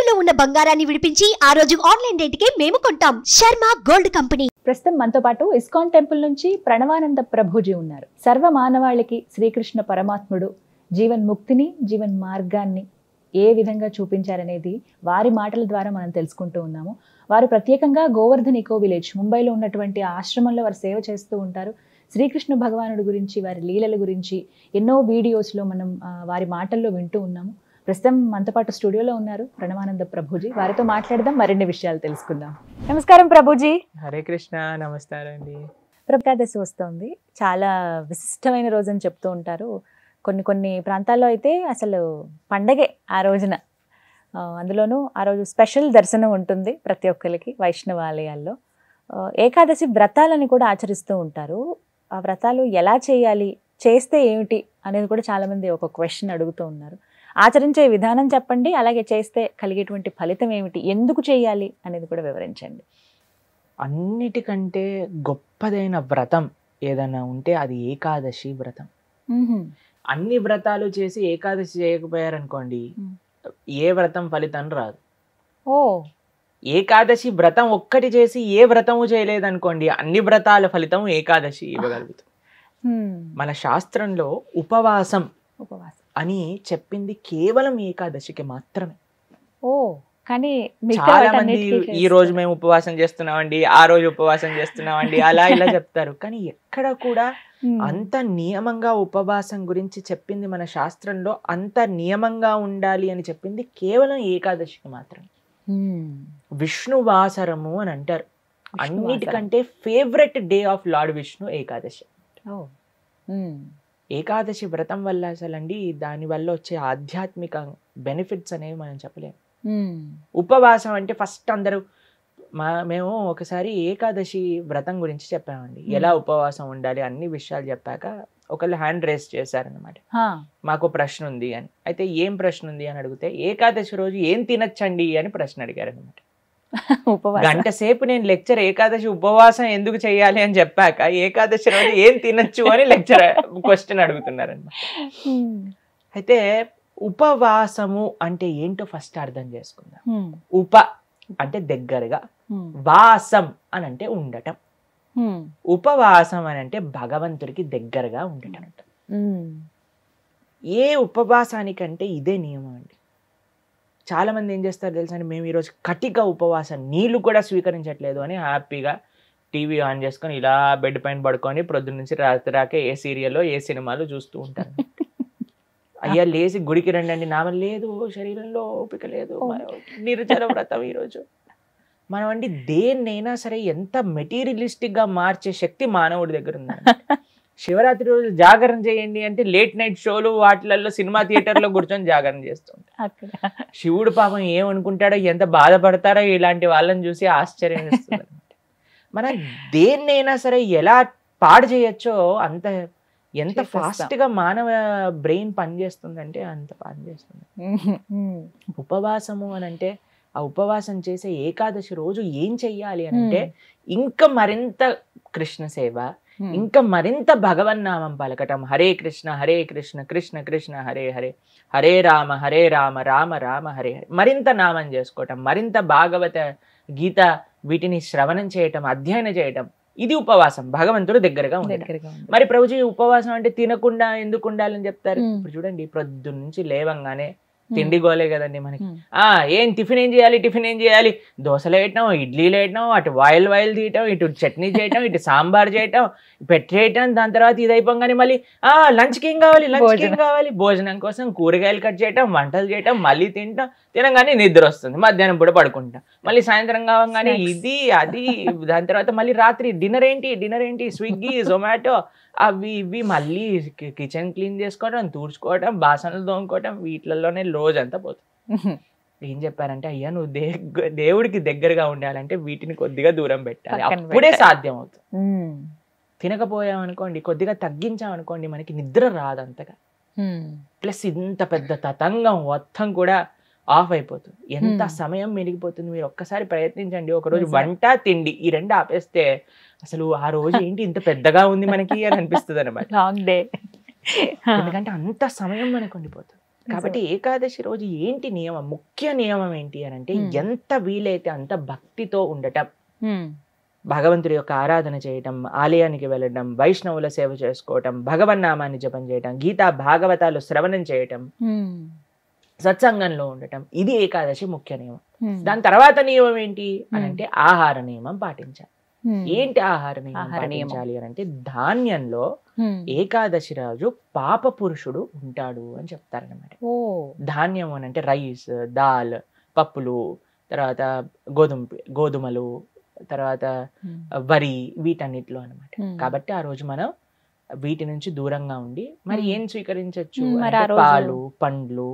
తాకట్టులో ఉన్న బంగారాన్ని విడిపించి ఆ రోజు ఆన్లైన్ రేటుకే మేము కొంటాం. Sharma gold company. ప్రస్తుతం మనతో పాటు ఇస్కాన్ టెంపుల్ నుంచి ప్రణవానంద ప్రభుజీ ఉన్నారు. సర్వ మానవాళికి శ్రీకృష్ణ పరమాత్ముడు జీవన్ ముక్తిని, జీవన్ మార్గాన్ని ఏ విధంగా చూపించారనేది వారి మాటల ద్వారా మనం తెలుసుకుంటూ ఉన్నాము. వారు ప్రత్యేకంగా గోవర్ధన్ ఇకో విలేజ్ ముంబైలో ఉన్నటువంటి ఆశ్రమంలో వారు సేవ చేస్తూ ఉంటారు. శ్రీకృష్ణ భగవానుడి గురించి, వారి లీలల గురించి ఎన్నో వీడియోస్లో మనం వారి మాటల్లో వింటూ ఉన్నాము. ప్రస్తుతం మనతో పాటు స్టూడియోలో ఉన్నారు ప్రణవానంద ప్రభుజీ. వారితో మాట్లాడదాం, మరిన్ని విషయాలు తెలుసుకుందాం. నమస్కారం ప్రభుజీ. హరే కృష్ణ. నమస్కారం అండి. ఏకాదశి వస్తుంది, చాలా విశిష్టమైన రోజు అని చెప్తూ ఉంటారు. కొన్ని ప్రాంతాల్లో అయితే అసలు పండగే ఆ రోజున. అందులోనూ ఆ రోజు స్పెషల్ దర్శనం ఉంటుంది ప్రతి ఒక్కరికి వైష్ణవ ఆలయాల్లో. ఏకాదశి వ్రతాలని కూడా ఆచరిస్తూ ఉంటారు. ఆ వ్రతాలు ఎలా చేయాలి, చేస్తే ఏమిటి అనేది కూడా చాలామంది ఒక క్వశ్చన్ అడుగుతూ ఉన్నారు. ఆచరించే విధానం చెప్పండి, అలాగే చేస్తే కలిగేటువంటి ఫలితం ఏమిటి, ఎందుకు చేయాలి అనేది కూడా వివరించండి. అన్నిటికంటే గొప్పదైన వ్రతం ఏదైనా ఉంటే అది ఏకాదశి వ్రతం. అన్ని వ్రతాలు చేసి ఏకాదశి చేయకపోయారనుకోండి, ఏ వ్రతం ఫలితం రాదు. ఏకాదశి వ్రతం ఒక్కటి చేసి ఏ వ్రతము చేయలేదనుకోండి, అన్ని వ్రతాల ఫలితం ఏకాదశి ఇవ్వగలుగుతుంది. మన శాస్త్రంలో ఉపవాసం అని చెప్పింది కేవలం ఏకాదశికి మాత్రమే. కానీ చాలా మంది ఈ రోజు మేము ఉపవాసం చేస్తున్నామండి, ఆ రోజు ఉపవాసం చేస్తున్నామండి, అలా ఇలా చెప్తారు. కానీ ఎక్కడ కూడా అంత నియమంగా ఉపవాసం గురించి చెప్పింది మన శాస్త్రంలో, అంత నియమంగా ఉండాలి అని చెప్పింది కేవలం ఏకాదశికి మాత్రమే. విష్ణువాసరము అని అంటారు. అన్నిటికంటే favourite day of lord Vishnu Ekadashi. Ekadashi వ్రతం వల్ల అసలండి దానివల్ల వచ్చే ఆధ్యాత్మిక బెనిఫిట్స్ అనేవి మనం చెప్పలేము. ఉపవాసం అంటే ఫస్ట్ అందరూ మేము ఒకసారి ఏకాదశి వ్రతం గురించి చెప్పామండి, ఎలా ఉపవాసం ఉండాలి అన్ని విషయాలు చెప్పాక ఒకళ్ళు హ్యాండ్ రేస్ చేశారనమాట, మాకు ప్రశ్న ఉంది అని. అయితే ఏం ప్రశ్న ఉంది అని అడిగితే, ఏకాదశి రోజు ఏం తినచ్చండి అని ప్రశ్న అడిగారు అనమాట. గంట సేపు నేను లెక్చర్ ఏకాదశి ఉపవాసం ఎందుకు చేయాలి అని చెప్పాక ఏకాదశి రోజు ఏం తినచ్చు అని లెక్చర్ క్వశ్చన్ అడుగుతున్నారన్నమాట. అయితే ఉపవాసము అంటే ఏంటో ఫస్ట్ అర్థం చేసుకుందాం. ఉప అంటే దగ్గరగా, వాసం అని అంటే ఉండటం. ఉపవాసం అని అంటే భగవంతుడికి దగ్గరగా ఉండటం. ఏ ఉపవాసానికంటే ఇదే నియమం అండి. చాలా మంది ఏం చేస్తారు తెలుసా అండి, మేము ఈరోజు కటిక ఉపవాసం, నీళ్లు కూడా స్వీకరించట్లేదు అని హ్యాపీగా టీవీ ఆన్ చేసుకొని ఇలా బెడ్ పైన పడుకొని ప్రొద్దున నుంచి రాత్రి రాకే ఏ సీరియల్లో ఏ సినిమాలు చూస్తూ ఉంటారు. అయ్యా లేచి గుడికి రండి, నామం లేదు, శరీరంలో ఓపిక లేదు, నిర్జల వ్రతం ఈరోజు. మనం అండి దేన్నైనా సరే ఎంత మెటీరియలిస్టిక్ గా మార్చే శక్తి మానవుడి దగ్గర ఉంది. శివరాత్రి రోజు జాగరణ చేయండి అంటే లేట్ నైట్ షోలు వాటిలలో సినిమా థియేటర్లో కూర్చొని జాగరణ చేస్తుంటారు. శివుడు పాపం ఏమనుకుంటాడో, ఎంత బాధపడతారో ఇలాంటి వాళ్ళని చూసి ఆశ్చర్యం వేస్తుంది అనమాట. మనం దేన్నైనా సరే ఎలా పాడు చేయొచ్చో అంత, ఎంత ఫాస్ట్ గా మానవ బ్రెయిన్ పనిచేస్తుందంటే అంత పనిచేస్తుంది. ఉపవాసము అని అంటే, ఆ ఉపవాసం చేసే ఏకాదశి రోజు ఏం చెయ్యాలి అని అంటే, ఇంకా మరింత కృష్ణ సేవ, ఇంకా మరింత భగవన్నామం పలకటం. హరే కృష్ణ కృష్ణ కృష్ణ హరే హరే, హరే రామ రామ రామ హరే హరే. మరింత నామం చేసుకోవటం, మరింత భాగవత గీత వీటిని శ్రవణం చేయటం, అధ్యయనం చేయటం. ఇది ఉపవాసం, భగవంతుడు దగ్గరగా ఉండటం. మరి ప్రభుజీ ఉపవాసం అంటే తినకుండా ఎందుకు ఉండాలని చెప్తారు? ఇప్పుడు చూడండి, ప్రొద్దున నుంచి లేవంగానే తిండి గోలే కదండి మనకి. ఏం టిఫిన్ ఏం చేయాలి, దోశలు వేయటం, ఇడ్లీలు వేయటం, అటు వాయిల్ తీయటం, ఇటు చట్నీ చేయటం, ఇటు సాంబార్ చేయటం, పెట్టేయటం. దాని తర్వాత ఇది అయిపోగానే మళ్ళీ లంచ్కి ఏం కావాలి, భోజనం కోసం కూరగాయలు కట్ చేయటం, వంటలు చేయటం, మళ్ళీ తినగానే నిద్ర వస్తుంది, మధ్యాహ్నం పూట పడుకుంటాం, మళ్ళీ సాయంత్రం కావగానే ఇది అది. దాని తర్వాత మళ్ళీ రాత్రి డిన్నర్ ఏంటి, స్విగ్గీ జొమాటో అవి ఇవి, మళ్ళీ కిచెన్ క్లీన్ చేసుకోవడం, తుడుచుకోవడం, బాసనలు తోముకోవడం, వీటిలలోనే రోజంతా పోతుంది. ఏం చెప్పారంటే, అయ్యా నువ్వు దేవుడికి దగ్గరగా ఉండాలంటే వీటిని కొద్దిగా దూరం పెట్టాలి, అప్పుడే సాధ్యం అవుతుంది. తినకపోయామనుకోండి, కొద్దిగా తగ్గించామనుకోండి, మనకి నిద్ర రాదు అంతగా. ప్లస్ ఇంత పెద్ద తతంగం మొత్తం కూడా ఆఫ్ అయిపోతుంది. ఎంత సమయం మెలిగిపోతుంది. మీరు ఒక్కసారి ప్రయత్నించండి, ఒకరోజు వంట తిండి ఈ రెండు ఆపేస్తే అసలు ఆ రోజు ఏంటి ఇంత పెద్దగా ఉంది మనకి అని అనిపిస్తుంది అనమాట. Long day. ఎందుకంటే అంత సమయం మనకు ఉండిపోతుంది. కాబట్టి ఏకాదశి రోజు ఏంటి నియమం, ముఖ్య నియమం ఏంటి అని అంటే ఎంత వీలైతే అంత భక్తితో ఉండటం, భగవంతుడి యొక్క ఆరాధన చేయటం, ఆలయానికి వెళ్ళడం, వైష్ణవుల సేవ చేసుకోవటం, భగవన్నామాన్ని జపం చేయటం, గీతా భాగవతాలు శ్రవణం చేయటం, సత్సంగంలో ఉండటం, ఇది ఏకాదశి ముఖ్య నియమం. దాని తర్వాత నియమం ఏంటి అని అంటే ఆహార నియమం పాటించాలి. ఏంటి ఆహార నియమం పాటించాలి అని అంటే ధాన్యంలో ఏకాదశి రోజు పాప పురుషుడు ఉంటాడు అని చెప్తారనమాట. ధాన్యం అని అంటే రైస్, దాల్, పప్పులు, తర్వాత గోధుమలు, తర్వాత వరి, వీటన్నిటిలో అనమాట. కాబట్టి ఆ రోజు మనం వీటి నుంచి దూరంగా ఉండి మరి ఏం స్వీకరించవచ్చు, పాలు, పండ్లు.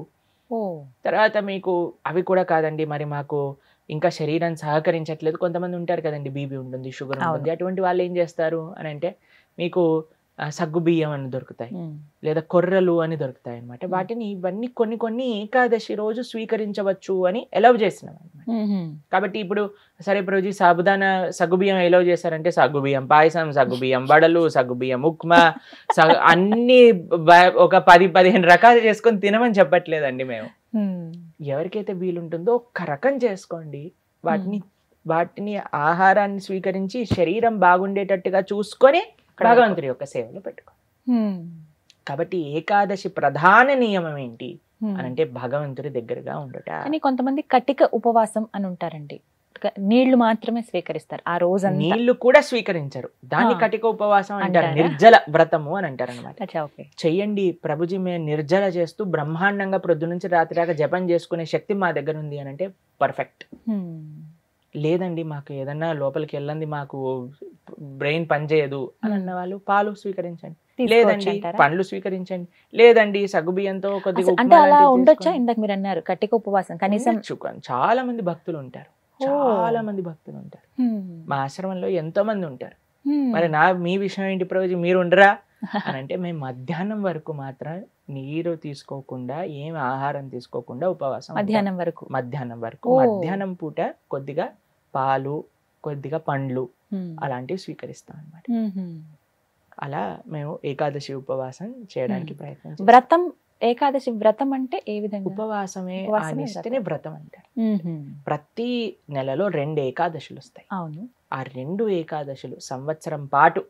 తర్వాత మీకు అవి కూడా కాదండి, మరి మాకు ఇంకా శరీరం సహకరించట్లేదు, కొంతమంది ఉంటారు కదండి, బీపీ ఉంటుంది, షుగర్ ఉంటుంది, అటువంటి వాళ్ళు ఏం చేస్తారు అని అంటే మీకు సగ్గు బియ్యం అని దొరుకుతాయి, లేదా కొర్రలు అని దొరుకుతాయి అనమాట. వాటిని ఇవన్నీ కొన్ని ఏకాదశి రోజు స్వీకరించవచ్చు అని ఎలవ్ చేసినాం అనమాట. కాబట్టి ఇప్పుడు సరే రోజు సాబుదానా సగ్గుబియ్యం ఎలవ్ చేశారంటే సగ్గుబియ్యం పాయసం, సగ్గుబియ్యం వడలు, సగ్గుబియ్యం ఉప్మా, అన్ని ఒక 10-15 రకాలు చేసుకొని తినమని చెప్పట్లేదండి మేము. ఎవరికైతే వీలుంటుందో ఒక్క రకం చేసుకోండి, వాటిని ఆహారాన్ని స్వీకరించి శరీరం బాగుండేటట్టుగా చూసుకొని భగవంతుడి యొక్క సేవలో పెట్టుకో. కాబట్టి ఏకాదశి ప్రధాన నియమం ఏంటి అని అంటే భగవంతుడి దగ్గరగా ఉండట. అని కొంతమంది కటిక ఉపవాసం అని ఉంటారండి, నీళ్లు మాత్రమే స్వీకరిస్తారు ఆ రోజు. నీళ్లు కూడా స్వీకరించరు, దాన్ని కటిక ఉపవాసం అంటారు, నిర్జల వ్రతము అని అంటారు అనమాట. చెయ్యండి ప్రభుజీ, మేము నిర్జల చేస్తూ బ్రహ్మాండంగా ప్రొద్దు నుంచి రాత్రి దాకా జపం చేసుకునే శక్తి మా దగ్గర ఉంది అని అంటే పర్ఫెక్ట్. లేదండి మాకు ఏదన్నా లోపలికి వెళ్ళండి, మాకు బ్రెయిన్ పనిచేయదు అని అన్న వాళ్ళు పాలు స్వీకరించండి, లేదండి పండ్లు స్వీకరించండి, లేదండి సగ్గుబియ్యంతో కొద్దిగా ఉండొచ్చా. ఇందాక మీరు అన్నారు కటిక ఉపవాసం కనీసం. చాలా మంది భక్తులు ఉంటారు, మా ఆశ్రమంలో ఎంతో మంది ఉంటారు. మరి మీ విషయం ఏంటి ప్రభుజీ, మీరు ఉండరా అని అంటే మేము మధ్యాహ్నం వరకు మాత్రం నీరు తీసుకోకుండా, ఏం ఆహారం తీసుకోకుండా ఉపవాసం. మధ్యాహ్నం పూట కొద్దిగా పాలు, కొద్దిగా పండ్లు అలాంటివి స్వీకరిస్తాం అన్నమాట. అలా మేము ఏకాదశి ఉపవాసం చేయడానికి ప్రయత్నం. వ్రతం, ఏకాదశి వ్రతం అంటే ఏ విధంగా? ఉపవాసమే ఆనిస్తేనే వ్రతం అంటారు. ప్రతి నెలలో 2 ఏకాదశులు వస్తాయి. అవును. ఆ 2 ఏకాదశులు సంవత్సరం పాటు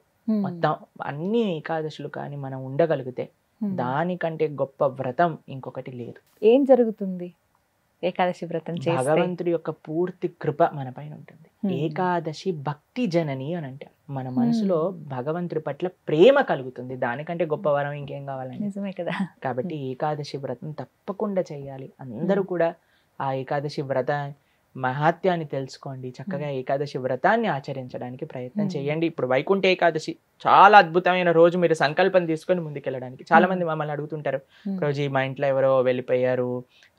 మొత్తం అన్ని ఏకాదశులు కానీ మనం ఉండగలిగితే దానికంటే గొప్ప వ్రతం ఇంకొకటి లేదు. ఏం జరుగుతుంది ఏకాదశి వ్రతం చేస్తే? భగవంతుడి యొక్క పూర్తి కృప మన పైన ఉంటుంది. ఏకాదశి భక్తి జనని అని అంటారు. మన మనసులో భగవంతుడి పట్ల ప్రేమ కలుగుతుంది, దానికంటే గొప్ప వరం ఇంకేం కావాలండి. నిజమే కదా. కాబట్టి ఏకాదశి వ్రతం తప్పకుండా చేయాలి. అందరూ కూడా ఆ ఏకాదశి వ్రత మహాత్యాన్ని తెలుసుకోండి, చక్కగా ఏకాదశి వ్రతాన్ని ఆచరించడానికి ప్రయత్నం చేయండి. ఇప్పుడు వైకుంఠ ఏకాదశి చాలా అద్భుతమైన రోజు, మీరు సంకల్పం తీసుకొని ముందుకెళ్ళడానికి. చాలా మంది మమ్మల్ని అడుగుతుంటారు, రోజు మా ఇంట్లో ఎవరో వెళ్ళిపోయారు,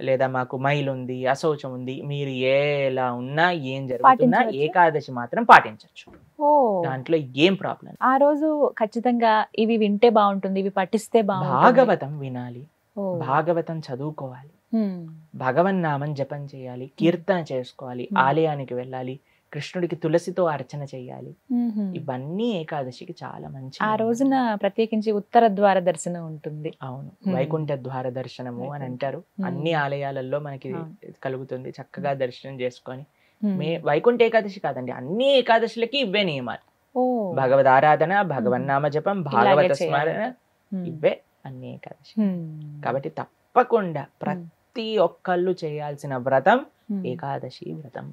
లేదా మాకు మైల్ ఉంది, అశౌచం ఉంది, మీరు ఎలా ఉన్నా ఏం జరుగుతున్నా ఏకాదశి మాత్రం పాటించవచ్చు, దాంట్లో ఏం ప్రాబ్లం. ఆ రోజు ఖచ్చితంగా ఇవి వింటే బాగుంటుంది, ఇవి పఠిస్తే బాగుంటుంది. భాగవతం వినాలి, భాగవతం చదువుకోవాలి, భగవన్నామం జపం చేయాలి, కీర్తన చేసుకోవాలి, ఆలయానికి వెళ్ళాలి, కృష్ణుడికి తులసితో అర్చన చేయాలి. ఇవన్నీ ఏకాదశికి చాలా మంచి. ఆ రోజున ప్రత్యేకించి ఉత్తర ద్వార దర్శనం ఉంటుంది. అవును, వైకుంఠ ద్వార దర్శనము అని అంటారు. అన్ని ఆలయాలలో మనకి కలుగుతుంది. చక్కగా దర్శనం చేసుకొని వైకుంఠ ఏకాదశి కాదండి, అన్ని ఏకాదశులకి ఇవే నియమాలు. భగవద్ ఆరాధన, భగవన్నామ జపం, భాగవత స్మరణ, ఇవే అన్ని ఏకాదశి. కాబట్టి తప్పకుండా ప్రతి ఒక్కళ్ళు చేయాల్సిన వ్రతం ఏకాదశి వ్రతం.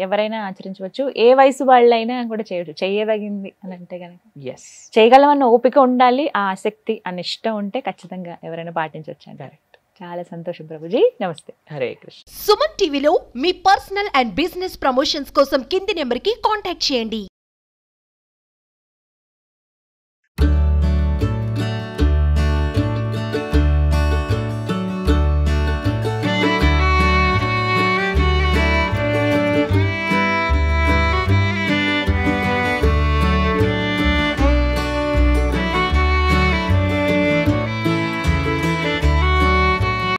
ఎవరైనా ఆచరించవచ్చు, ఏ వయసు వాళ్ళైనా కూడా చేయవచ్చు, చేయదగింది అని అంటే కనుక. ఎస్, చేయగలమన్న ఓపిక ఉండాలి, ఆ ఆసక్తి, ఆ నిష్ట ఉంటే ఖచ్చితంగా ఎవరైనా పాటించవచ్చు. కరెక్ట్. చాలా సంతోషం ప్రభుజీ, నమస్తే. హరే కృష్ణ. సుమన్ టీవీలో మీ పర్సనల్ అండ్ బిజినెస్ ప్రమోషన్స్ కోసం కింది నెంబర్కి కాంటాక్ట్ చేయండి.